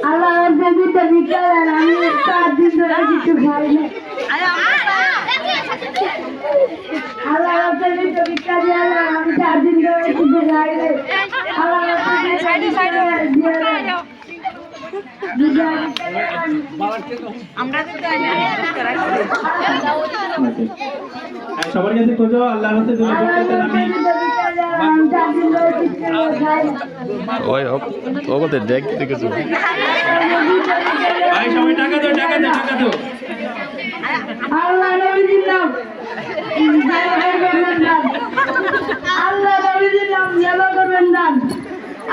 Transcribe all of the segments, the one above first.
আল্লাহ দেবিতে বিকালের আমি 4 দিন ধরে কিছু খাই না। আল্লাহ দেবিতে বিকালের আমি 4 দিন ধরে কিছু খাই না। আল্লাহ সবার কাছে খোঁজো আল্লাহ আমি ওই ও বলতে দেখতে কিছু ভাই সবাই টাকা দাও আল্লাহ নবীর নাম আল্লাহ নবীর নাম জবা করবেন দান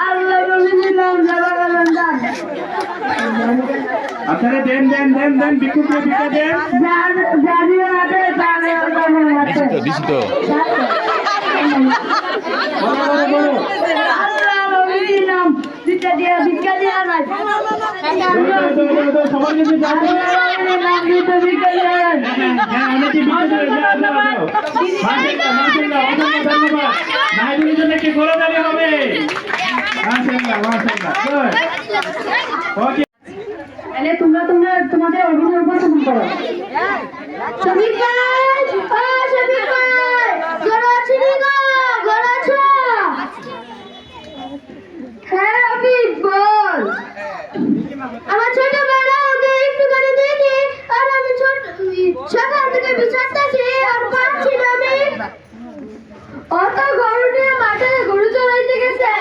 আল্লাহ নবীর নাম জবা করবেন দান আপনারা দেন বিক্ষুব্ধ ভিক্ষা দেন জানিও হাতে তাহলে দিছি তো আল্লাহ নবীর নাম ভিক্ষা দিয়া নাই সবার কাছে যাবো নাম দিতে ভিক্ষা দিয়া নাই হ্যাঁ অনেকে ভিক্ষা দেবে মাশাআল্লাহ ধন্যবাদ নাইজুলের জন্য কি গোলাদারি হবে মাশাআল্লাহ ওকে তাহলে তোমাদের অভিনয় উপস্থাপন করো শফিক ভাই শফিক ভাই ঘরে আছি ঘরে আছো হ্যাঁ রফিক বল আমার ছোট বেলা ওকে একটু করে দিনি আর আমি সকাল থেকে বিছানাতেছি আর পাচ্ছি না আমি অত গরু নিয়ে মাঠে গরু চড়াইতে গেছে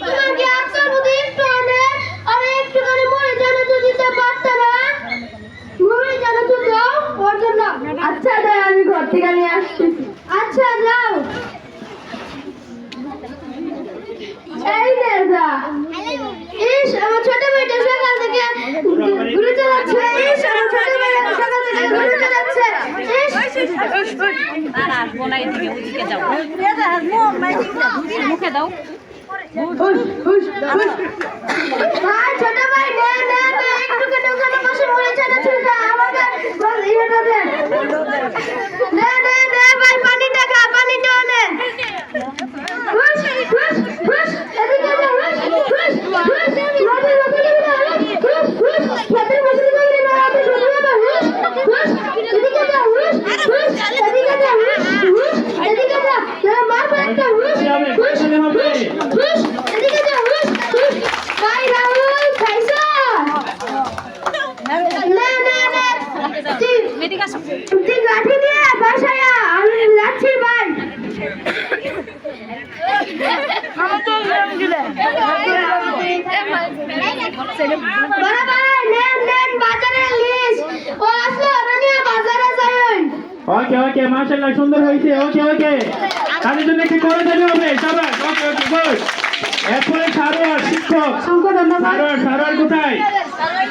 তোমার কি আজকাল বুদ্ধি একটু আনে আর একটু করে মরে জানো তো দিতে পারতে না মরে জানো তো দাও ওর জন্য আচ্ছা দাও আমি ঘর থেকে নিয়ে আসছি আচ্ছা যাও এই নে যা ইস আমার ছোট মেয়েটা সকাল থেকে ঘুরে চলাচ্ছে ইস আমার ছোট মেয়েটা সকাল থেকে ঘুরে চলাচ্ছে মুখে দাও ভাই ছোট ভাই নে একটু কেন ওখানে বসে মরে চলাচ্ছে আমাকে ইয়েটা দে ভাই পানিটা খা পানিটা নে হুশ এদিকে যা হুশ মাঝে খেতে বসে গেলি না আমি দুনিয়া না হুশ এদিকে যা হুশ এদিকে যা মার একটা হুশ এদিকে যা হুশ ভাই রাহুল খাইছা না তুই লাঠি দিয়ে বাসায় আমি যাচ্ছি ভাই ওকে মাশাআল্লাহ সুন্দর হয়েছে ওকে তাদের জন্য কি করে দেবে হবে সবাই ওকে গুড এরপরে সারোয়ার শিক্ষক সারোয়ার কোথায়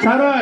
সারোয়ার